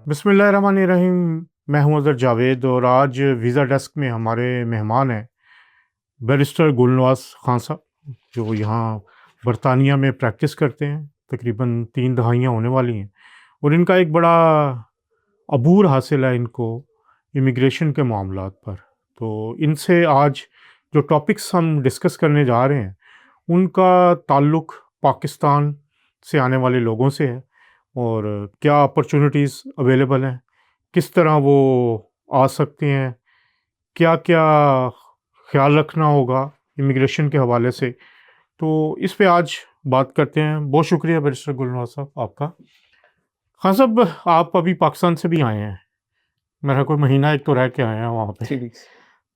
बिस्मिल्लाहिर्रहमानिर्रहीम। मैं हूं अज़हर जावेद और आज वीज़ा डेस्क में हमारे मेहमान हैं बैरिस्टर गुलनवाज खान साहब, जो यहाँ बरतानिया में प्रैक्टिस करते हैं। तकरीबन 3 दहाइयाँ होने वाली हैं और इनका एक बड़ा अबूर हासिल है इनको इमिग्रेशन के मामलात पर। तो इनसे आज जो टॉपिक्स हम डिस्कस करने जा रहे हैं उनका ताल्लुक़ पाकिस्तान से आने वाले लोगों से है और क्या अपॉर्चुनिटीज़ अवेलेबल हैं, किस तरह वो आ सकते हैं, क्या-क्या ख़्याल रखना होगा इमिग्रेशन के हवाले से। तो इस पे आज बात करते हैं। बहुत शुक्रिया बैरिस्टर गुलनवाज साहब आपका। हाँ साहब, आप अभी पाकिस्तान से भी आए हैं, मेरा कोई महीना एक तो रह के आए हैं वहाँ पे। 3 वीक्स।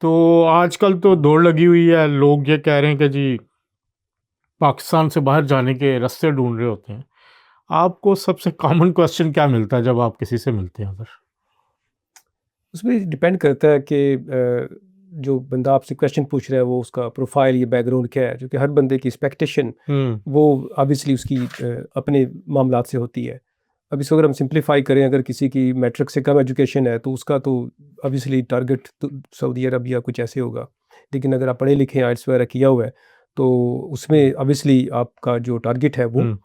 तो आजकल तो दौड़ लगी हुई है, लोग ये कह रहे हैं कि जी पाकिस्तान से बाहर जाने के रास्ते ढूँढ रहे होते हैं। आपको सबसे कॉमन क्वेश्चन क्या मिलता है जब आप किसी से मिलते हैं उधर? उसमें डिपेंड करता है कि जो बंदा आपसे क्वेश्चन पूछ रहा है वो उसका प्रोफाइल या बैकग्राउंड क्या है, क्योंकि हर बंदे की एक्सपेक्टेशन हुँ, वो ऑब्वियसली उसकी अपने मामलात से होती है। अब इसको अगर हम सिंप्लीफाई करें, अगर किसी की मैट्रिक से कम एजुकेशन है तो उसका तो ऑब्वियसली टारगेट तो सऊदी अरब या कुछ ऐसे होगा। लेकिन अगर आप पढ़े लिखे हैं, आइल्स वगैरह किया हुआ है, तो उसमें ऑब्वियसली आपका जो टारगेट है वो हुँ,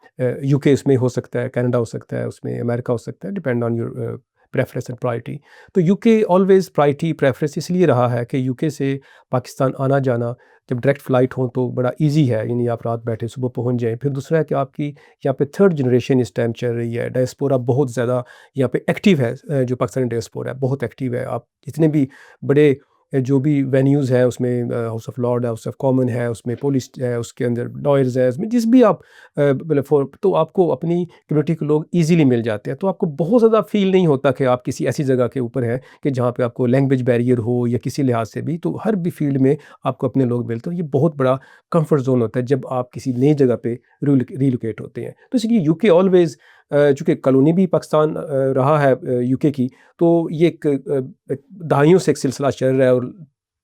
यूके उसमें हो सकता है, कनाडा हो सकता है, उसमें अमेरिका हो सकता है, depend on your preference and priority. तो यूके ऑलवेज़ प्रायोरिटी प्रेफरेंस इसलिए रहा है कि यूके से पाकिस्तान आना जाना जब डायरेक्ट फ़्लाइट हो तो बड़ा ईज़ी है, यानी आप रात बैठे सुबह पहुँच जाएँ। फिर दूसरा है कि आपकी यहाँ पे थर्ड जनरेशन इस टाइम चल रही है, डायस्पोरा बहुत ज़्यादा यहाँ पे एक्टिव है। जो पाकिस्तानी डायस्पोरा है बहुत एक्टिव है। आप जितने भी बड़े जो भी वेन्यूज़ हैं उसमें हाउस ऑफ लॉर्ड है, हाउस ऑफ कॉमन है, उसमें पुलिस है, उसके अंदर लॉयर्स है, उसमें जिस भी आप मतलब फॉर तो आपको अपनी कम्युनिटी के लोग ईज़िली मिल जाते हैं। तो आपको बहुत ज़्यादा फ़ील नहीं होता कि आप किसी ऐसी जगह के ऊपर हैं कि जहाँ पे आपको लैंग्वेज बैरियर हो या किसी लिहाज से भी, तो हर भी फ़ील्ड में आपको अपने लोग मिलते हैं। ये बहुत बड़ा कम्फ़र्ट ज़ोन होता है जब आप किसी नई जगह पे रिलोकेट होते हैं। तो इसलिए यूके ऑलवेज़ चूँकि कॉलोनी भी पाकिस्तान रहा है यूके की, तो ये दहाइयों से एक सिलसिला चल रहा है और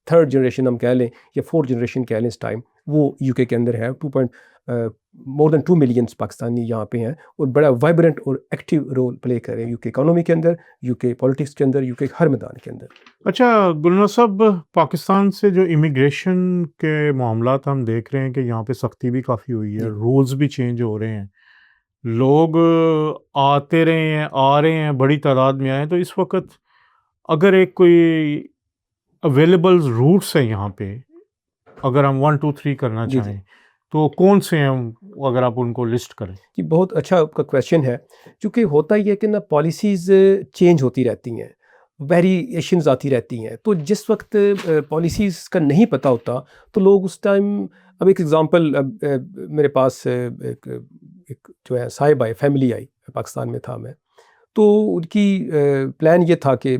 थर्ड जनरेशन हम कह लें या फोर्थ जनरेशन कह लें इस टाइम, वो यूके के अंदर है। मोर देन 2 मिलियंस पाकिस्तानी यहाँ पे हैं और बड़ा वाइब्रेंट और एक्टिव रोल प्ले कर रहे हैं यूके इकोनॉमी के अंदर, यूके पॉलिटिक्स के अंदर, यूके हर मैदान के अंदर। अच्छा गुलनवाज साहब, पाकिस्तान से जो इमिग्रेशन के मामलात हम देख रहे हैं कि यहाँ पे सख्ती भी काफ़ी हुई है, जी। रूल्स भी चेंज हो रहे हैं। लोग आते रहे हैं, आ रहे हैं, बड़ी तादाद में आए हैं। तो इस वक़्त अगर एक कोई अवेलेबल रूट्स हैं यहाँ पे, अगर हम 1, 2, 3 करना जी, जी। चाहें, तो कौन से हैं? अगर आप उनको लिस्ट करें? जी, बहुत अच्छा आपका क्वेश्चन है। चूँकि होता ये है कि ना पॉलिसीज़ चेंज होती रहती हैं, वेरिएशंस आती रहती हैं। तो जिस वक़्त पॉलिसीज़ का नहीं पता होता, तो लोग उस टाइम अब एक एग्ज़ाम्पल मेरे पास एक एक जो है साहिब आए, फैमिली आई, पाकिस्तान में था मैं। तो उनकी प्लान ये था कि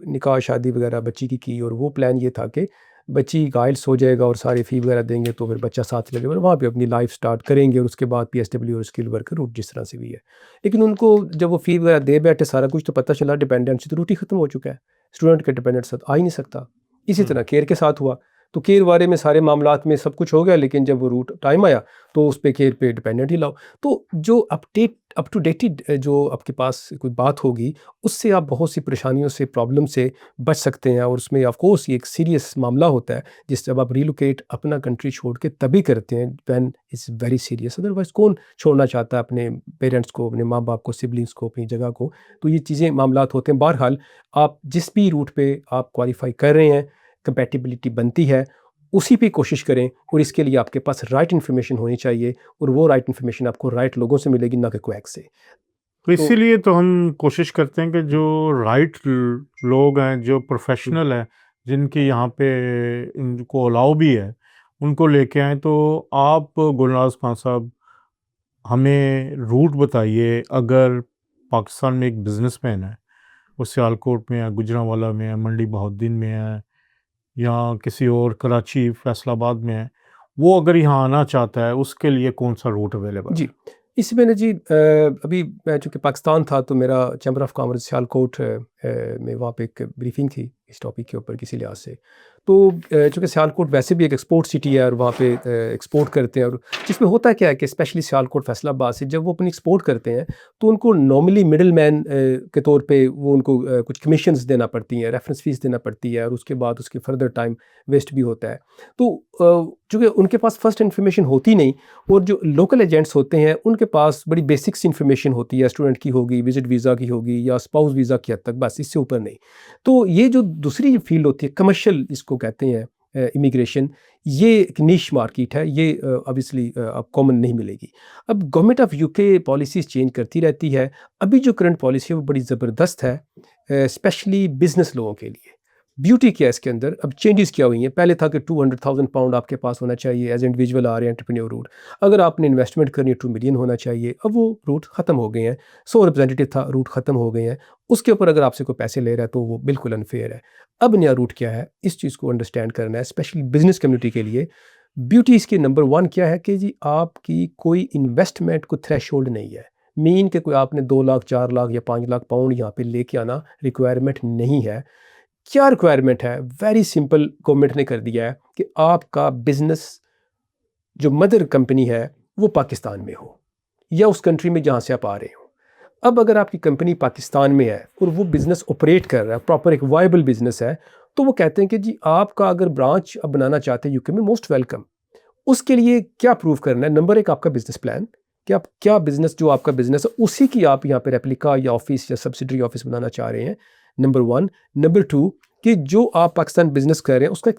निकाह शादी वगैरह बच्ची की और वो प्लान ये था कि बच्ची का आइल्स हो जाएगा और सारी फ़ी वगैरह देंगे तो फिर बच्चा साथ ले लेगा और वहाँ पे अपनी लाइफ़ स्टार्ट करेंगे और उसके बाद पीएसडब्ल्यू और स्किल वर्कर रूट जिस तरह से भी है। लेकिन उनको जब वो फ़ी वगैरह दे बैठे सारा कुछ, तो पता चला डिपेंडेंसी तो रूट ही ख़त्म हो चुका है। स्टूडेंट के डिपेंडेंट साथ आ ही नहीं सकता। इसी हुँ। तरह केयर के साथ हुआ। तो केयर बारे में सारे मामलात में सब कुछ हो गया, लेकिन जब वो रूट टाइम आया तो उस पे केयर पे डिपेंडेंट ही लाओ। तो जो अप टू डेटेड जो आपके पास कोई बात होगी, उससे आप बहुत सी परेशानियों से, प्रॉब्लम से बच सकते हैं। और उसमें ऑफ कोर्स ये एक सीरियस मामला होता है, जिस जब आप रिलोकेट अपना कंट्री छोड़ के तभी करते हैं when it's very serious. Otherwise कौन छोड़ना चाहता है अपने पेरेंट्स को, अपने माँ-बाप को, सिबलिंग्स को, अपनी जगह को। तो ये चीज़ें मामलात होते हैं। बहरहाल आप जिस भी रूट पे आप क्वालिफ़ाई कर रहे हैं, कंपैटिबिलिटी बनती है, उसी पे कोशिश करें और इसके लिए आपके पास राइट इन्फॉर्मेशन होनी चाहिए और वो राइट इन्फॉर्मेशन आपको राइट लोगों से मिलेगी, ना कि क्वैक से। तो तो इसीलिए तो हम कोशिश करते हैं कि जो राइट लोग हैं, जो हुँ, प्रोफेशनल हैं, जिनकी यहाँ पे इनको अलाउ भी है, उनको लेके आएँ। तो आप गुलनाज खान साहब हमें रूट बताइए। अगर पाकिस्तान में एक बिज़नेसमैन है, वो सियालकोट में है, गुजरांवाला में है, मंडी बहाउद्दीन में है या किसी और कराची, फैसलाबाद में है, वो अगर यहाँ आना चाहता है, उसके लिए कौन-सा रूट अवेलेबल है? जी। इसमें ना जी अभी मैं चूँकि पाकिस्तान था तो मेरा चैम्बर ऑफ कॉमर्स सियालकोट में वहाँ पे एक ब्रीफिंग थी इस टॉपिक के ऊपर किसी लिहाज से। तो चूँकि सियालकोट वैसे भी एक एक्सपोर्ट सिटी है और वहाँ पे एक्सपोर्ट करते हैं, और जिसमें होता क्या है कि स्पेशली सियालकोट फैसलाबाद से जब वो अपनी एक्सपोर्ट करते हैं तो उनको नॉर्मली मिडल मैन के तौर पे वो उनको कुछ कमीशंस देना पड़ती हैं, रेफरेंस फ़ीस देना पड़ती है, और उसके बाद उसके फर्दर टाइम वेस्ट भी होता है। तो चूँकि उनके पास फ़र्स्ट इन्फॉर्मेशन होती नहीं, और जो लोकल एजेंट्स होते हैं उनके पास बड़ी बेसिक्स इन्फॉर्मेशन होती है, स्टूडेंट की होगी, विजिट वीज़ा की होगी या स्पाउस वीज़ा की हद तक, बस इससे ऊपर नहीं। तो ये जो दूसरी फील्ड होती है कमर्शियल जिसको कहते हैं इमिग्रेशन, ये एक निश मार्केट है, ये ऑब्वियसली अब कॉमन नहीं मिलेगी। अब government of UK policies change करती रहती है। अभी जो करंट पॉलिसी है वो बड़ी ज़बरदस्त है स्पेशली बिज़नेस लोगों के लिए। ब्यूटी क्या है इसके अंदर, अब चेंजेस क्या हुई हैं। पहले था कि 200,000 पाउंड आपके पास होना चाहिए एज इंडिविजुअल आ रहे हैं एंटरप्रेन्योर रूट। अगर आपने इन्वेस्टमेंट करनी है 2 मिलियन होना चाहिए। अब वो रूट ख़त्म हो गए हैं। 100 रिप्रेजेंटेटिव था, रूट ख़त्म हो गए हैं। उसके ऊपर अगर आपसे कोई पैसे ले रहा है तो वो बिल्कुल अनफेयर है। अब नया रूट क्या है, इस चीज़ को अंडरस्टैंड करना है स्पेशली बिजनेस कम्युनिटी के लिए। ब्यूटी इसकी नंबर 1 क्या है कि जी आपकी कोई इन्वेस्टमेंट को थ्रेशोल्ड नहीं है। मीन कि कोई आपने 2 लाख 4 लाख या 5 लाख पाउंड यहाँ पे लेके आना रिक्वायरमेंट नहीं है। क्या रिक्वायरमेंट है, वेरी सिंपल, गवर्नमेंट ने कर दिया है कि आपका बिजनेस जो मदर कंपनी है वो पाकिस्तान में हो या उस कंट्री में जहाँ से आप आ रहे हो। अब अगर आपकी कंपनी पाकिस्तान में है और वो बिज़नेस ऑपरेट कर रहा है, प्रॉपर एक वायबल बिज़नेस है, तो वो कहते हैं कि जी आपका अगर ब्रांच अब बनाना चाहते हैं यूके में, मोस्ट वेलकम। उसके लिए क्या प्रूव करना है, नंबर 1 आपका बिज़नेस प्लान, कि आप क्या बिज़नेस, जो आपका बिज़नेस है उसी की आप यहाँ पे रेप्लिका या ऑफिस या सब्सिडरी ऑफिस बनाना चाह रहे हैं, नंबर 1। नंबर 2 कि जो आप पाकिस्तान बिज़नेस कर रहे हैं उसका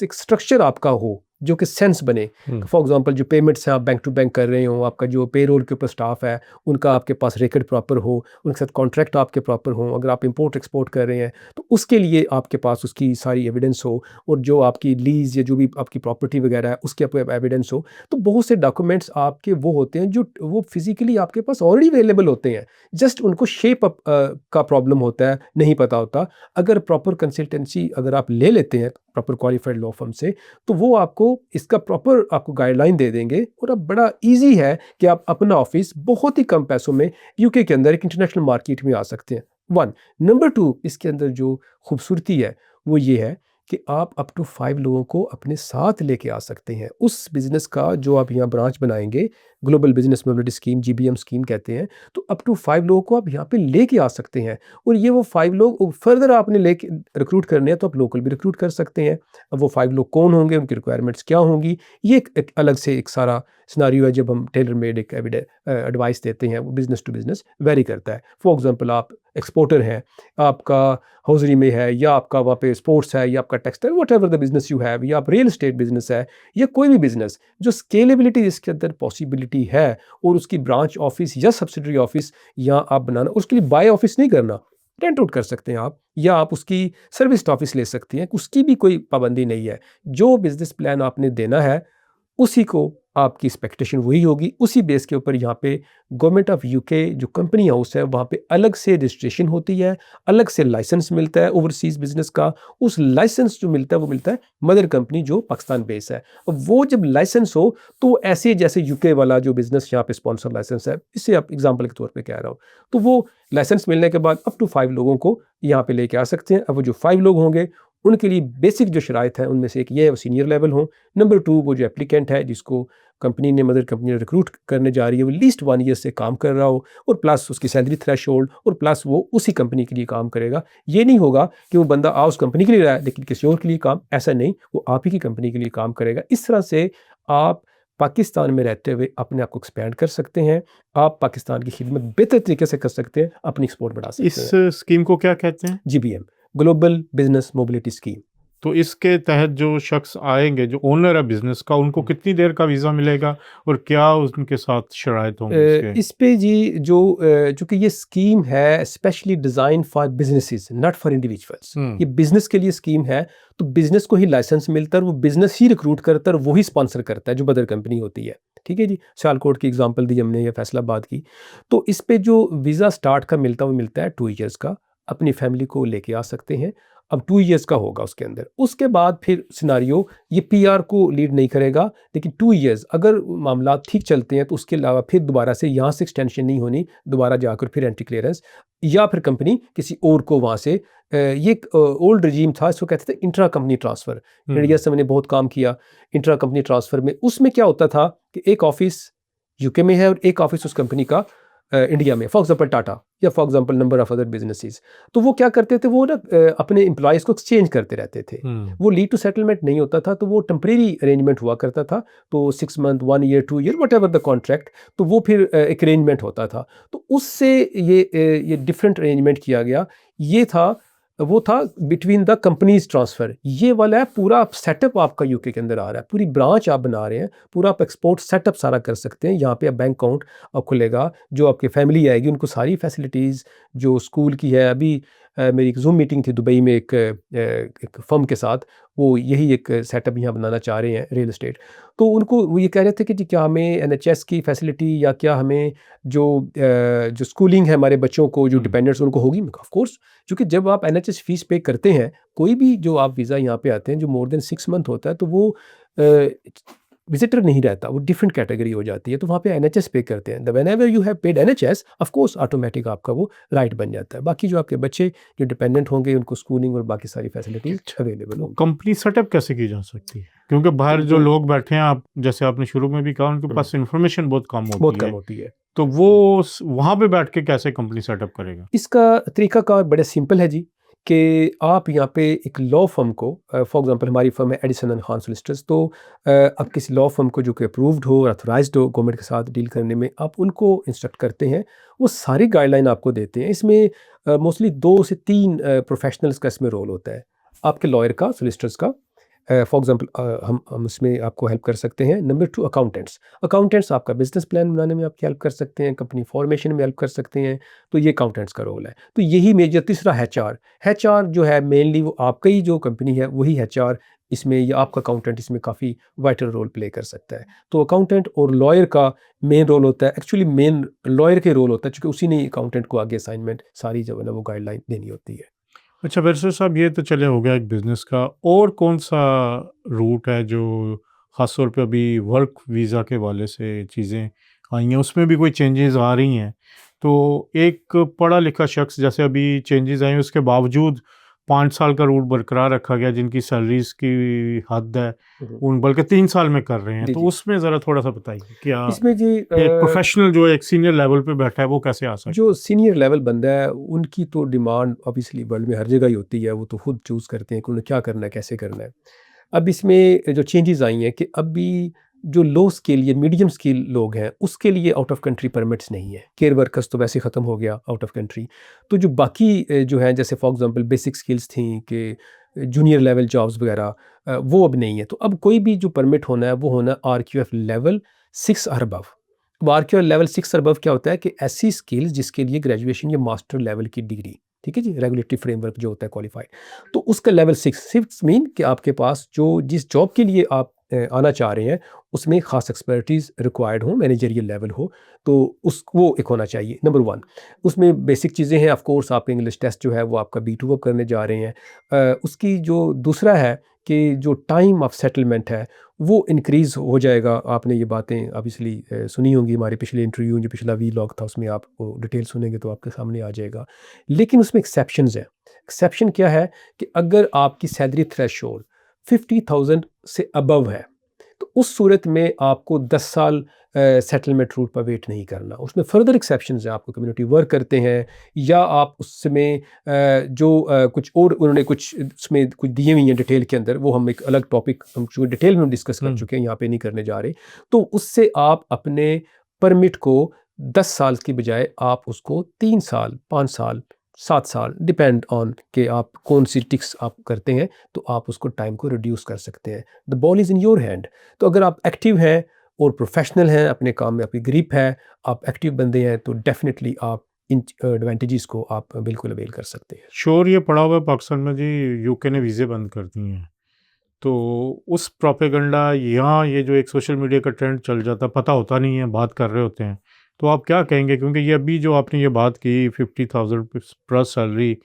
एक स्ट्रक्चर आपका हो जो कि सेंस बने। फॉर एग्जांपल जो पेमेंट्स हैं आप बैंक टू बैंक कर रहे हो, आपका जो पेरोल के ऊपर स्टाफ है उनका आपके पास रिकॉर्ड प्रॉपर हो, उनके साथ कॉन्ट्रैक्ट आपके प्रॉपर हो। अगर आप इंपोर्ट एक्सपोर्ट कर रहे हैं तो उसके लिए आपके पास उसकी सारी एविडेंस हो, और जो आपकी लीज़ या जो भी आपकी प्रॉपर्टी वगैरह है उसके ऊपर एविडेंस हो। तो बहुत से डॉक्यूमेंट्स आपके वो होते हैं जो वो फिजिकली आपके पास ऑलरेडी अवेलेबल होते हैं, जस्ट उनको शेप अप का प्रॉब्लम होता है, नहीं पता होता। अगर प्रॉपर कंसल्टेंसी अगर आप ले लेते हैं प्रॉपर क्वालिफाइड लॉ फर्म से, तो वो आपको इसका प्रॉपर आपको गाइडलाइन दे देंगे, और अब बड़ा इजी है कि आप अपना ऑफिस बहुत ही कम पैसों में यूके के अंदर एक इंटरनेशनल मार्केट में आ सकते हैं। 1 नंबर 2 इसके अंदर जो खूबसूरती है वो ये है कि आप अप टू 5 लोगों को अपने साथ लेके आ सकते हैं। उस बिज़नेस का जो आप यहाँ ब्रांच बनाएंगे, global business mobility scheme, GBM scheme कहते हैं, तो अप टू 5 लोगों को आप यहाँ पे लेके आ सकते हैं। और ये वो 5 लोग फर्दर आपने लेके रिक्रूट करने हैं तो आप लोकल भी रिक्रूट कर सकते हैं। अब वो 5 लोग कौन होंगे, उनकी रिक्वायरमेंट्स क्या होंगी, ये एक अलग से एक सारा सिनारियो है। जब हम टेलर मेड एक एडवाइस देते हैं, वो बिज़नेस टू बिज़नेस वेरी करता है। फॉर एग्जांपल आप एक्सपोर्टर हैं, आपका हौजरी में है, या आपका वहाँ पे स्पोर्ट्स है, या आपका textile, whatever the business you have, या आप रियल एस्टेट बिज़नेस है, या कोई भी बिज़नेस जो स्केलेबिलिटी जिसके अंदर पॉसिबिलिटी है, और उसकी ब्रांच ऑफिस या सब्सिडरी ऑफिस यहाँ आप बनाना, उसके लिए बाय ऑफिस नहीं करना, रेंट आउट कर सकते हैं आप, या आप उसकी सर्विस ऑफिस ले सकती हैं, उसकी भी कोई पाबंदी नहीं है। जो बिज़नेस प्लान आपने देना है उसी को आपकी एक्सपेक्टेशन वही होगी, उसी बेस के ऊपर यहाँ पे गवर्नमेंट ऑफ यूके जो कंपनी हाउस है वहाँ पे अलग से रजिस्ट्रेशन होती है, अलग से लाइसेंस मिलता है ओवरसीज़ बिजनेस का। उस लाइसेंस जो मिलता है वो मिलता है मदर कंपनी जो पाकिस्तान बेस है। अब वो जब लाइसेंस हो तो ऐसे जैसे यूके वाला जो बिज़नेस यहाँ पे स्पॉन्सर लाइसेंस है, इससे आप एग्जाम्पल के तौर पर कह रहा हूँ, तो वो लाइसेंस मिलने के बाद अप टू 5 लोगों को यहाँ पे लेके आ सकते हैं। अब वो जो 5 लोग होंगे उनके लिए बेसिक जो शराइत हैं उनमें से एक ये है वो सीनियर लेवल हो। नंबर 2 वो जो एप्लीकेंट है जिसको कंपनी ने, मदर कंपनी ने रिक्रूट करने जा रही है, वो लीस्ट 1 ईयर से काम कर रहा हो, और प्लस उसकी सैलरी थ्रेशोल्ड, और प्लस वो उसी कंपनी के लिए काम करेगा। ये नहीं होगा कि वो बंदा उस कंपनी के लिए रहा है लेकिन किसी और के लिए काम, ऐसा नहीं, वो आप ही की कंपनी के लिए काम करेगा। इस तरह से आप पाकिस्तान में रहते हुए अपने आप को एक्सपैंड कर सकते हैं, आप पाकिस्तान की खिदमत बेहतर तरीके से कर सकते हैं, अपनी एक्सपोर्ट बढ़ा सकते हैं। इस स्कीम को क्या कहते हैं? GBM, global business mobility scheme. तो इसके तहत जो शख्स आएंगे, जो ओनर है बिजनेस का, उनको कितनी देर का वीज़ा मिलेगा और क्या उनके साथ शराइत होंगे इसके? इस पे जी जो चूँकि ये स्कीम है specially design for businesses, not for individuals. ये बिज़नेस के लिए स्कीम है, तो बिज़नेस को ही लाइसेंस मिलता है और वो बिज़नेस ही रिक्रूट करता है और वही स्पॉन्सर करता है जो मदर कंपनी होती है। ठीक है जी, सियालकोट की एग्जांपल दी हमने या फैसलाबाद की। तो इस पे जो वीज़ा स्टार्ट का मिलता है वो मिलता है 2 ईयर्स का, अपनी फैमिली को लेके आ सकते हैं। अब 2 इयर्स का होगा उसके अंदर। उसके बाद फिर सिनारियो ये पीआर को लीड नहीं करेगा, लेकिन 2 इयर्स अगर मामला ठीक चलते हैं तो उसके अलावा फिर दोबारा से यहाँ से एक्सटेंशन नहीं होनी, दोबारा जाकर फिर एंट्री क्लियरेंस, या फिर कंपनी किसी और को वहाँ से ये एक ओल्ड रजीम था, इसको कहते थे इंट्रा कंपनी ट्रांसफ़र। इंडिया से मैंने बहुत काम किया इंट्रा कंपनी ट्रांसफ़र में। उसमें क्या होता था कि एक ऑफिस यूके में है और एक ऑफिस उस कंपनी का इंडिया में, फॉर एग्जांपल टाटा या for example number of other businesses. तो वो क्या करते थे, वो ना अपने एम्प्लॉयज़ को एक्सचेंज करते रहते थे। वो लीड टू सेटलमेंट नहीं होता था, तो वो टेम्परेरी अरेंजमेंट हुआ करता था। तो 6 month, 1 year, 2 year, what ever the contract, तो वो फिर एक अरेंजमेंट होता था। तो उससे ये डिफरेंट अरेंजमेंट किया गया। ये था वो था बिटवीन द कंपनीज ट्रांसफ़र। ये वाला है पूरा सेटअप आपका यूके के अंदर आ रहा है, पूरी ब्रांच आप बना रहे हैं, पूरा आप एक्सपोर्ट सेटअप सारा कर सकते हैं। यहाँ पे आप बैंक अकाउंट खुलेगा, जो आपकी फैमिली आएगी उनको सारी फैसिलिटीज़ जो स्कूल की है। अभी मेरी एक ज़ूम मीटिंग थी दुबई में एक फर्म के साथ, वो यही एक सेटअप यहाँ बनाना चाह रहे हैं रियल एस्टेट। तो उनको वो ये कह रहे थे कि जी क्या हमें एनएचएस की फैसिलिटी या क्या हमें जो स्कूलिंग है हमारे बच्चों को जो डिपेंडेंट्स उनको होगी। ऑफ कोर्स, क्योंकि जब आप एनएचएस फीस पे करते हैं, कोई भी जो आप वीज़ा यहाँ पे आते हैं जो मोर देन 6 मंथ होता है, तो वो विजिटर नहीं रहता, वो डिफरेंट कैटेगरी हो जाती है। तो वहाँ पे एनएचएस पे करते हैं। Whenever you have paid NHS, of course automatic आपका वो राइट बन जाता है। बाकी जो आपके बच्चे जो डिपेंडेंट होंगे उनको स्कूलिंग और बाकी सारी फैसिलिटीज अवेलेबल होंगी। कंपनी सेटअप कैसे की जा सकती है? क्योंकि बाहर जो लोग बैठे हैं, आप जैसे आपने शुरू में भी कहा, उनके पास इन्फॉर्मेशन बहुत कम होती है, तो वो वहाँ पे बैठ के कैसे कंपनी सेटअप करेगा? इसका तरीकाकार बड़ा सिंपल है जी, कि आप यहाँ पे एक लॉ फर्म को, फॉर एग्जांपल हमारी फर्म है एडिसन एंड खान सॉलिसिटर्स, तो अब किसी लॉ फर्म को जो कि अप्रूव्ड हो, ऑथराइज्ड हो गवर्नमेंट के साथ डील करने में, आप उनको इंस्ट्रक्ट करते हैं। वो सारी गाइडलाइन आपको देते हैं। इसमें मोस्टली 2 से 3 प्रोफेशनल्स का इसमें रोल होता है, आपके लॉयर का, सोलिसिटर्स का। फॉर एग्जांपल हम इसमें आपको हेल्प कर सकते हैं। नंबर 2, अकाउंटेंट्स आपका बिजनेस प्लान बनाने में आपकी हेल्प कर सकते हैं, कंपनी फॉर्मेशन में हेल्प कर सकते हैं। तो ये अकाउंटेंट्स का रोल है। तो यही मेजर। तीसरा एचआर जो है मेनली वो आपका ही जो कंपनी है वही एचआर इसमें, या आपका अकाउंटेंट इसमें काफ़ी वाइटल रोल प्ले कर सकता है। तो अकाउंटेंट और लॉयर का मेन रोल होता है, एक्चुअली मेन लॉयर के रोल होता है, क्योंकि उसी ने अकाउंटेंट को आगे असाइनमेंट सारी जो है ना वो गाइडलाइन देनी होती है। अच्छा बैरिस्टर साहब, ये तो चले हो गया एक बिज़नेस का, और कौन सा रूट है जो ख़ास तौर पे अभी वर्क वीज़ा के वाले से चीज़ें आई हैं, उसमें भी कोई चेंजेस आ रही हैं? तो एक पढ़ा लिखा शख्स, जैसे अभी चेंजेस आए उसके बावजूद 5 साल का रूट बरकरार रखा गया, जिनकी सैलरीज़ की हद है, उन बल्कि 3 साल में कर रहे हैं, जी, तो जी। उसमें ज़रा थोड़ा-सा बताइए क्या इसमें जी एक प्रोफ़ेशनल जो एक सीनियर लेवल पे बैठा है, वो कैसे आ सकता है? जो सीनियर लेवल बंदा है उनकी तो डिमांड ऑब्वियसली वर्ल्ड में हर जगह ही होती है, वो तो खुद चूज़ करते हैं कि उन्हें क्या करना है, कैसे करना है। अब इसमें जो चेंजेस आई हैं कि अभी जो लो स्किल या मीडियम स्किल लोग हैं उसके लिए आउट ऑफ कंट्री परमिट्स नहीं है। केयर वर्कर्स तो वैसे ख़त्म हो गया आउट ऑफ कंट्री। तो जो बाकी जो हैं, जैसे फॉर एग्जांपल बेसिक स्किल्स थी कि जूनियर लेवल जॉब्स वगैरह, वो अब नहीं है। तो अब कोई भी जो परमिट होना है वो होना आरक्यूएफ लेवल 6 और अबव। आरक्यूएफ लेवल 6 और अबव क्या होता है कि ऐसी स्किल्स जिसके लिए ग्रेजुएशन या मास्टर लेवल की डिग्री, ठीक है जी, रेगुलेटरी फ्रेमवर्क जो होता है क्वालिफाइड, तो उसका लेवल 6 मीन कि आपके पास जो जिस जॉब के लिए आप आना चाह रहे हैं उसमें ख़ास एक्सपर्टीज़ रिक्वायर्ड हो, मैनेजरियल लेवल हो, तो वो एक होना चाहिए नंबर 1। उसमें बेसिक चीज़ें हैं, ऑफ कोर्स आप इंग्लिश टेस्ट जो है वो आपका B2 करने जा रहे हैं। उसकी जो दूसरा है कि जो टाइम ऑफ सेटलमेंट है वो इंक्रीज़ हो जाएगा। आपने ये बातें ऑब्वियसली सुनी होंगी, हमारे पिछले इंटरव्यू जो पिछला वीलॉग था उसमें आप वो डिटेल सुनेंगे तो आपके सामने आ जाएगा। लेकिन उसमें एक्सेप्शंस हैं। एक्सेप्शन क्या है कि अगर आपकी सैलरी थ्रेशोल्ड 50,000 से अबव है, तो उस सूरत में आपको 10 साल सेटलमेंट रूट पर वेट नहीं करना। उसमें फर्दर एक्सेप्शंस हैं, आपको कम्युनिटी वर्क करते हैं या आप उसमें कुछ और उन्होंने कुछ उसमें कुछ दिए हुई हैं डिटेल के अंदर, वो हम एक अलग टॉपिक हम जो डिटेल में डिस्कस कर चुके हैं, यहाँ पे नहीं करने जा रहे। तो उससे आप अपने परमिट को 10 साल की बजाय आप उसको 3 साल, 5 साल, 7 साल, डिपेंड ऑन कि आप कौन सी टिक्स आप करते हैं, तो आप उसको टाइम को रिड्यूस कर सकते हैं। The ball is in your hand. तो अगर आप एक्टिव हैं और प्रोफेशनल हैं, अपने काम में आपकी ग्रिप है, आप एक्टिव बंदे हैं, तो डेफिनेटली आप इन एडवांटेजेस को आप बिल्कुल अवेल कर सकते हैं। शोर ये पड़ा हुआ है पाकिस्तान में जी, यूके ने वीज़े बंद कर दिए हैं, तो उस प्रोपेगेंडा यहाँ ये जो एक सोशल मीडिया का ट्रेंड चल जाता, पता होता नहीं है, बात कर रहे होते हैं, तो आप क्या कहेंगे? क्योंकि ये अभी जो आपने ये बात की 50,000 प्लस सैलरी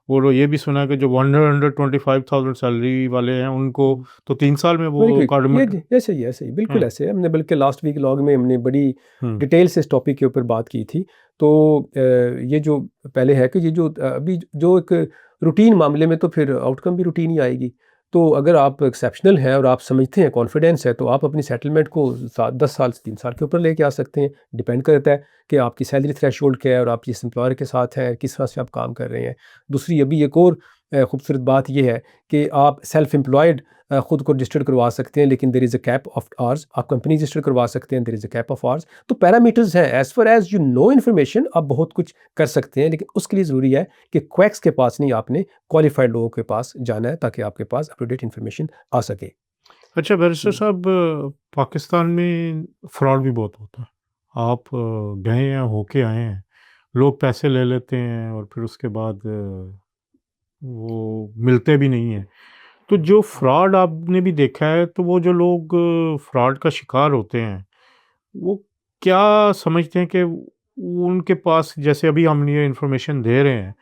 और ये भी सुना है कि जो 125,000 सैलरी वाले हैं उनको तो 3 साल में वो वेरी क्विक, कार्ड ये ऐसे ही ऐसे ही बिल्कुल हम्म ऐसे है। हमने बल्कि लास्ट वीक लॉग में हमने बड़ी हम्म डिटेल से इस टॉपिक के ऊपर बात की थी। तो ये जो पहले है कि ये जो अभी जो एक रूटीन मामले में तो फिर आउटकम भी रूटीन ही आएगी। तो अगर आप एक्सेप्शनल हैं और आप समझते हैं, कॉन्फिडेंस है, तो आप अपनी सेटलमेंट को 10 साल से 3 साल के ऊपर लेके आ सकते हैं। डिपेंड करता है कि आपकी सैलरी थ्रेशोल्ड क्या है और आप जिस एम्प्लॉयर के साथ हैं किस तरह से आप काम कर रहे हैं। दूसरी अभी एक और खूबसूरत बात यह है कि आप सेल्फ एम्प्लॉयड ख़ुद को रजिस्टर्ड करवा सकते हैं, लेकिन there is a cap of hours. आप कंपनी रजिस्टर करवा सकते हैं, there is a cap of hours. तो पैरामीटर्स हैं, as far as you know information आप बहुत कुछ कर सकते हैं, लेकिन उसके लिए ज़रूरी है कि क्वैक्स के पास नहीं, आपने क्वालिफाइड लोगों के पास जाना है ताकि आपके पास अप टू डेट इन्फॉर्मेशन आ सके। अच्छा बैरिस्टर साहब, पाकिस्तान में फ्रॉड भी बहुत होता है। आप गए हैं, होके आए हैं, लोग पैसे ले लेते हैं और फिर उसके बाद वो मिलते भी नहीं हैं। तो जो फ्रॉड आपने भी देखा है, तो वो जो लोग फ्रॉड का शिकार होते हैं, वो क्या समझते हैं कि उनके पास, जैसे अभी हम ये इन्फॉर्मेशन दे रहे हैं,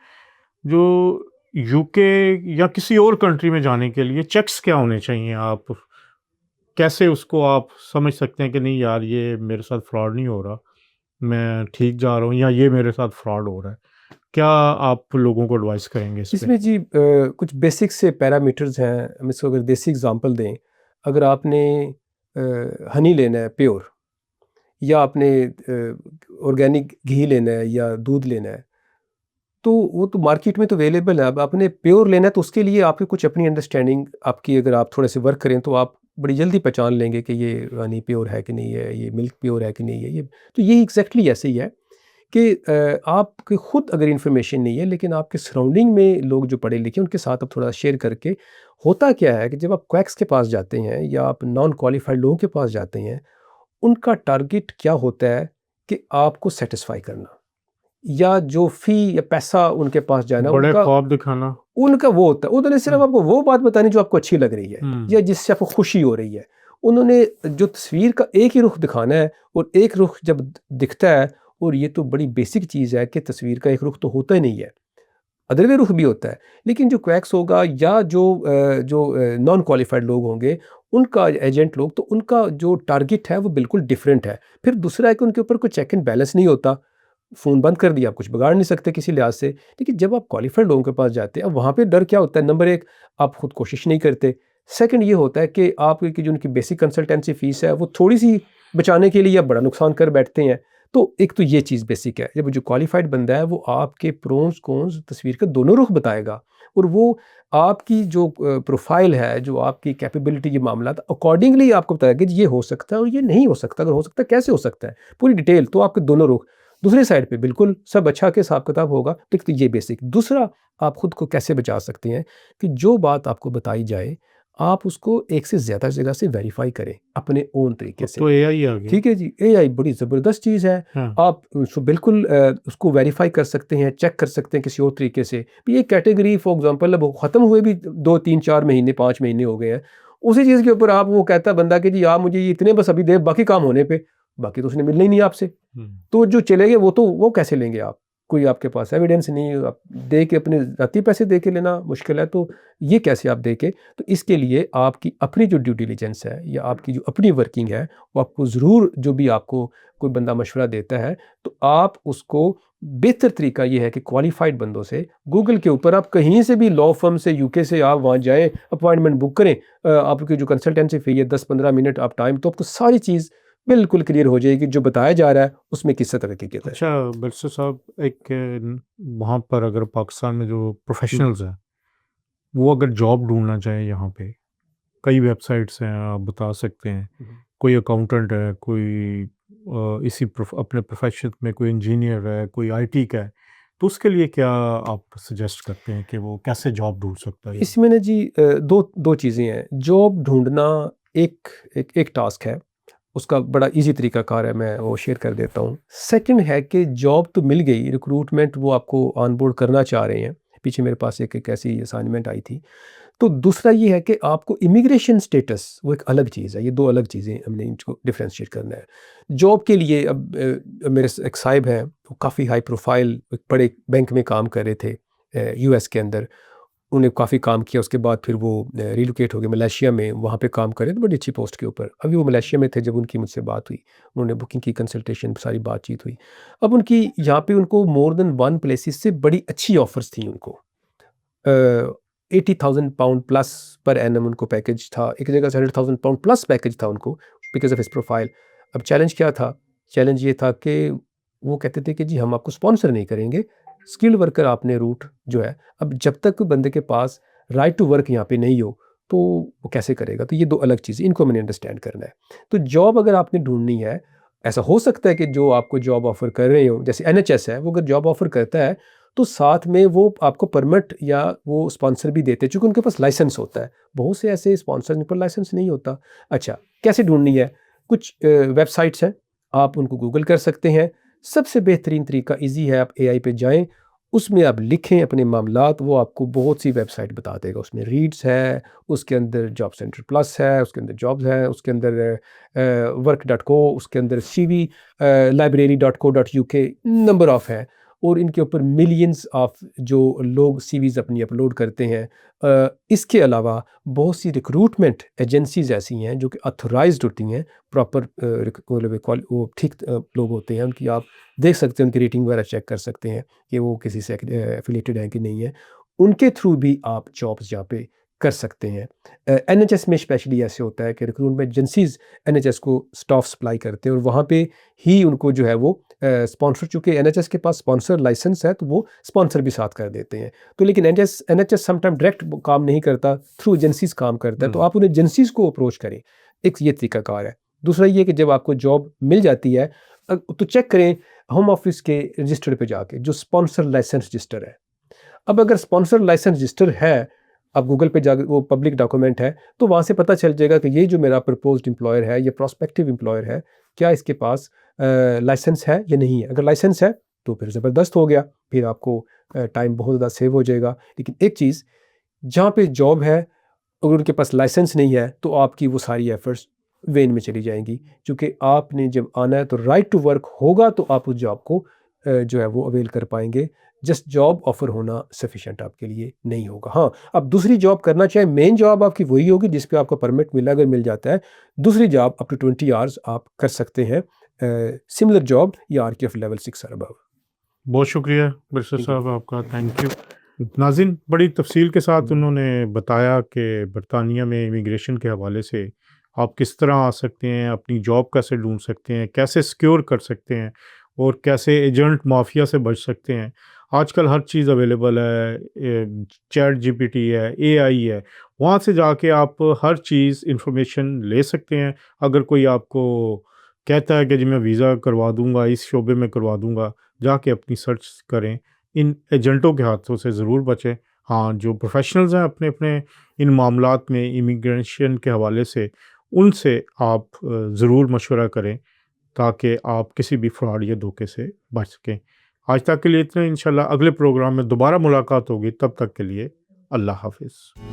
जो यूके या किसी और कंट्री में जाने के लिए चेक्स क्या होने चाहिए? आप कैसे उसको आप समझ सकते हैं कि नहीं यार, ये मेरे साथ फ्रॉड नहीं हो रहा, मैं ठीक जा रहा हूँ, या ये मेरे साथ फ्रॉड हो रहा है? क्या आप लोगों को एडवाइस करेंगे इस पे? इसमें जी कुछ बेसिक से पैरामीटर्स हैं। हम इसको अगर देसी एग्जांपल दें, अगर आपने हनी लेना है प्योर, या आपने ऑर्गेनिक घी लेना है या दूध लेना है, तो वो तो मार्केट में तो अवेलेबल है। अब आपने प्योर लेना है तो उसके लिए आपकी कुछ अपनी अंडरस्टैंडिंग आपकी, अगर आप थोड़े से वर्क करें तो आप बड़ी जल्दी पहचान लेंगे कि ये हनी प्योर है कि नहीं है, ये मिल्क प्योर है कि नहीं है। ये तो ये एग्जैक्टली ऐसे ही है कि आपकी खुद अगर इन्फॉर्मेशन नहीं है, लेकिन आपके सराउंडिंग में लोग जो पढ़े लिखे हैं उनके साथ आप थोड़ा शेयर करके, होता क्या है कि जब आप क्वैक्स के पास जाते हैं या आप नॉन क्वालिफाइड लोगों के पास जाते हैं, उनका टारगेट क्या होता है कि आपको सेटिस्फाई करना, या जो फ़ी या पैसा उनके पास जाना, बड़े उनका ख्वाब दिखाना। उनका वो होता है। उन्होंने सिर्फ़ हुँ, आपको वो बात बतानी जो आपको अच्छी लग रही है हुँ। या जिससे आपको खुशी हो रही है। उन्होंने जो तस्वीर का एक ही रुख दिखाना है, और एक रुख जब दिखता है, और ये तो बड़ी बेसिक चीज़ है कि तस्वीर का एक रुख तो होता ही नहीं है, अदरवे रुख भी होता है। लेकिन जो क्वैक्स होगा या जो नॉन क्वालिफाइड लोग होंगे, उनका एजेंट लोग, तो उनका जो टारगेट है वो बिल्कुल डिफरेंट है। फिर दूसरा है कि उनके ऊपर कोई चेक एंड बैलेंस नहीं होता। फ़ोन बंद कर दिया, आप कुछ बिगाड़ नहीं सकते किसी लिहाज से। लेकिन जब आप क्वालिफाइड लोगों के पास जाते हैं, अब वहाँ पे डर क्या होता है? नंबर 1, आप खुद कोशिश नहीं करते। सेकंड ये होता है कि आपकी जो उनकी बेसिक कंसल्टेंसी फ़ीस है, वो थोड़ी-सी बचाने के लिए आप बड़ा नुकसान कर बैठते हैं। तो एक तो ये चीज़ बेसिक है। जब जो क्वालिफाइड बंदा है, वो आपके प्रोस कॉन्स तस्वीर के दोनों रुख बताएगा, और वो आपकी जो प्रोफ़ाइल है, जो आपकी कैपेबिलिटी, ये मामलात अकॉर्डिंगली आपको बताएगा कि ये हो सकता है और ये नहीं हो सकता। अगर हो सकता है, कैसे हो सकता है? पूरी डिटेल, तो आपके दोनों रुख। दूसरी साइड पे बिल्कुल सब अच्छा के हिसाब-किताब होगा। तो एक तो ये बेसिक। दूसरा, आप खुद को कैसे बचा सकते हैं कि जो बात आपको बताई जाए, आप उसको एक से ज़्यादा जगह से वेरीफ़ाई करें अपने ओन तरीके अब से। तो एआई आ गया। ठीक है जी, एआई बड़ी ज़बरदस्त चीज़ है। हाँ। आप उसको बिल्कुल उसको वेरीफ़ाई कर सकते हैं, चेक कर सकते हैं किसी और तरीके से। ये कैटेगरी फॉर एग्ज़ाम्पल अब ख़त्म हुए भी 2, 3, 4 महीने, 5 महीने हो गए हैं। उसी चीज़ के ऊपर आप, वो कहता है बंदा कि जी आप मुझे ये इतने बस अभी दे, बाकी काम होने पे, बाकी तो उसने मिलना ही नहीं आपसे। हुँ। तो जो चले गए, वो कैसे लेंगे आप? कोई आपके पास एविडेंस नहीं, आप दे के अपने ज़ाती पैसे दे के लेना मुश्किल है, तो ये कैसे आप दे के? तो इसके लिए आपकी अपनी जो ड्यू डिलिजेंस है या आपकी जो अपनी वर्किंग है, वो आपको ज़रूर, जो भी आपको कोई बंदा मशवरा देता है, तो आप उसको, बेहतर तरीका ये है कि क्वालिफ़ाइड बंदों से, गूगल के ऊपर आप कहीं से भी लॉ फ़र्म से, यूके से आप वहाँ जाएँ, अपॉइंटमेंट बुक करें। आपकी जो कंसल्टेंसी फ़ी है 10-15 मिनट आप टाइम, तो आपको सारी चीज़ बिल्कुल क्लियर हो जाएगी, जो बताया जा रहा है उसमें किस तरह की है। अच्छा बैरिस्टर साहब, एक वहाँ पर अगर पाकिस्तान में जो हुँ, प्रोफ़ेशनल्स हैं, वो अगर जॉब ढूँढना चाहें यहाँ पे, कई वेबसाइट्स हैं, आप बता सकते हैं। हुँ। कोई अकाउंटेंट है, कोई इसी अपने प्रोफ़ेशन में कोई इंजीनियर है, कोई आईटी का है, तो उसके लिए क्या आप सजेस्ट करते हैं कि वो कैसे जॉब ढूँढ सकता है यहाँ? इसमें ना जी दो चीज़ें हैं। जॉब ढूँढना एक एक टास्क है, उसका बड़ा ईज़ी तरीक़ाकार है, मैं वो शेयर कर देता हूँ। सेकंड है कि जॉब तो मिल गई, रिक्रूटमेंट वो आपको ऑनबोर्ड करना चाह रहे हैं। पीछे मेरे पास एक एक ऐसी असाइनमेंट आई थी। तो दूसरा ये है कि आपको इमिग्रेशन स्टेटस, वो एक अलग चीज़ है। ये 2 अलग चीज़ें, हमने इनको डिफरेंशिएट करना है। जॉब के लिए अब मेरे एक साहिब हैं, वो काफ़ी हाई प्रोफ़ाइल एक बड़े बैंक में काम कर रहे थे। यूएस के अंदर, उन्हें काफ़ी काम किया, उसके बाद फिर वो रिलोकेट हो गए मलेशिया में, वहाँ पे काम करे तो बड़ी अच्छी पोस्ट के ऊपर। अभी वो मलेशिया में थे जब उनकी मुझसे बात हुई, उन्होंने बुकिंग की, कंसल्टेशन, सारी बातचीत हुई। अब उनकी यहाँ पे उनको मोर देन 1 प्लेसेस से बड़ी अच्छी ऑफ़र्स थी उनको। 80,000 पाउंड प्लस पर एनम उनको पैकेज था, एक जगह से 100,000 पाउंड प्लस पैकेज था उनको बिकॉज़ ऑफ हिज प्रोफाइल। अब चैलेंज क्या था? चैलेंज ये था कि वो कहते थे कि जी हम आपको स्पॉन्सर नहीं करेंगे, स्किल्ड वर्कर आपने रूट जो है, अब जब तक बंदे के पास राइट टू वर्क यहाँ पे नहीं हो, तो वो कैसे करेगा? तो ये 2 अलग चीज़ें, इनको मैंने अंडरस्टैंड करना है। तो जॉब अगर आपने ढूँढनी है, ऐसा हो सकता है कि जो आपको जॉब ऑफ़र कर रहे हों, जैसे एनएचएस है, वो अगर जॉब ऑफ़र करता है, तो साथ में वो आपको परमिट या वो स्पॉन्सर भी देते हैं, चूँकि उनके पास लाइसेंस होता है। बहुत से ऐसे स्पॉन्सर जिन पर लाइसेंस नहीं होता। अच्छा, कैसे ढूँढनी है? कुछ वेबसाइट्स हैं, आप उनको गूगल कर सकते हैं। सबसे बेहतरीन तरीका ईज़ी है, आप एआई पे जाएँ, उसमें आप लिखें अपने मामलात, वो आपको बहुत सी वेबसाइट बता देगा। उसमें रीड्स है, उसके अंदर जॉब सेंटर प्लस है, उसके अंदर जॉब्स है, उसके अंदर वर्क.co, उसके अंदर सीवी library.co.uk, नंबर ऑफ है, और इनके ऊपर मिलियंस ऑफ जो लोग सीवीज़ अपनी अपलोड करते हैं। इसके अलावा बहुत सी रिक्रूटमेंट एजेंसीज़ ऐसी हैं जो कि ऑथराइज़्ड होती हैं, प्रॉपर वो ठीक लोग होते हैं, उनकी आप देख सकते हैं, उनकी रेटिंग वगैरह चेक कर सकते हैं कि वो किसी से एफिलिएटेड हैं कि नहीं है। उनके थ्रू भी आप जॉब्स यहाँ पे कर सकते हैं। एनएचएस में स्पेशली ऐसे होता है कि रिक्रूटमेंट एजेंसीज़ एनएचएस को स्टाफ सप्लाई करते हैं और वहाँ पे ही उनको जो है वो स्पॉन्सर, चूँकि एनएचएस के पास स्पॉन्सर लाइसेंस है, तो वो स्पॉन्सर भी साथ कर देते हैं। तो लेकिन एनएचएस समटाइम डायरेक्ट काम नहीं करता, थ्रू एजेंसीज़ काम करता है, तो आप उन एजेंसीज़ को अप्रोच करें। एक ये तरीकाकार है। दूसरा ये कि जब आपको जॉब मिल जाती है, तो चेक करें होम ऑफिस के रजिस्टर पे जाके, जो स्पॉन्सर लाइसेंस रजिस्टर है। अब अगर स्पॉन्सर लाइसेंस रजिस्टर है, आप गूगल पे जाके, वो पब्लिक डॉक्यूमेंट है, तो वहाँ से पता चल जाएगा कि ये जो मेरा प्रपोज्ड एम्प्लॉयर है, ये प्रोस्पेक्टिव एम्प्लॉयर है, क्या इसके पास लाइसेंस है या नहीं है। अगर लाइसेंस है तो फिर ज़बरदस्त हो गया, फिर आपको टाइम बहुत ज़्यादा सेव हो जाएगा। लेकिन एक चीज़, जहाँ पे जॉब है, अगर उनके पास लाइसेंस नहीं है, तो आपकी वो सारी एफ़र्ट्स वेन में चली जाएँगी, क्योंकि आपने जब आना है तो राइट टू वर्क होगा, तो आप उस जॉब को जो है वो अवेल कर पाएँगे। जस्ट जॉब ऑफ़र होना सफिशिएंट आपके लिए नहीं होगा। हाँ, आप दूसरी जॉब करना चाहें, मेन जॉब आपकी वही होगी जिस पे आपको परमिट मिला, अगर मिल जाता है। दूसरी जॉब अप टू 20 आवर्स आप कर सकते हैं, सिमिलर जॉब या आरकेएफ लेवल 6 और अबव। बहुत शुक्रिया बैरिस्टर थैंक यू। साहब आपका, थैंक यू। नाज़रीन, बड़ी तफसील के साथ उन्होंने बताया कि बरतानिया में इमिग्रेशन के हवाले से आप किस तरह आ सकते हैं, अपनी जॉब कैसे ढूंढ सकते हैं, कैसे सिक्योर कर सकते हैं और कैसे एजेंट माफिया से बच सकते हैं। आजकल हर चीज़ अवेलेबल है, चैट जीपीटी है, एआई है, वहाँ से जाके आप हर चीज़ इंफॉर्मेशन ले सकते हैं। अगर कोई आपको कहता है कि जी मैं वीज़ा करवा दूंगा, इस शोबे में करवा दूंगा, जाके अपनी सर्च करें। इन एजेंटों के हाथों से ज़रूर बचें। हाँ, जो प्रोफेशनल्स हैं अपने अपने इन मामलात में इमिग्रेशन के हवाले से, उनसे आप ज़रूर मशवरा करें ताकि आप किसी भी फ्रॉड या धोखे से बच सकें। आज तक के लिए इतना, इंशाल्लाह अगले प्रोग्राम में दोबारा मुलाकात होगी। तब तक के लिए अल्लाह हाफ़िज़।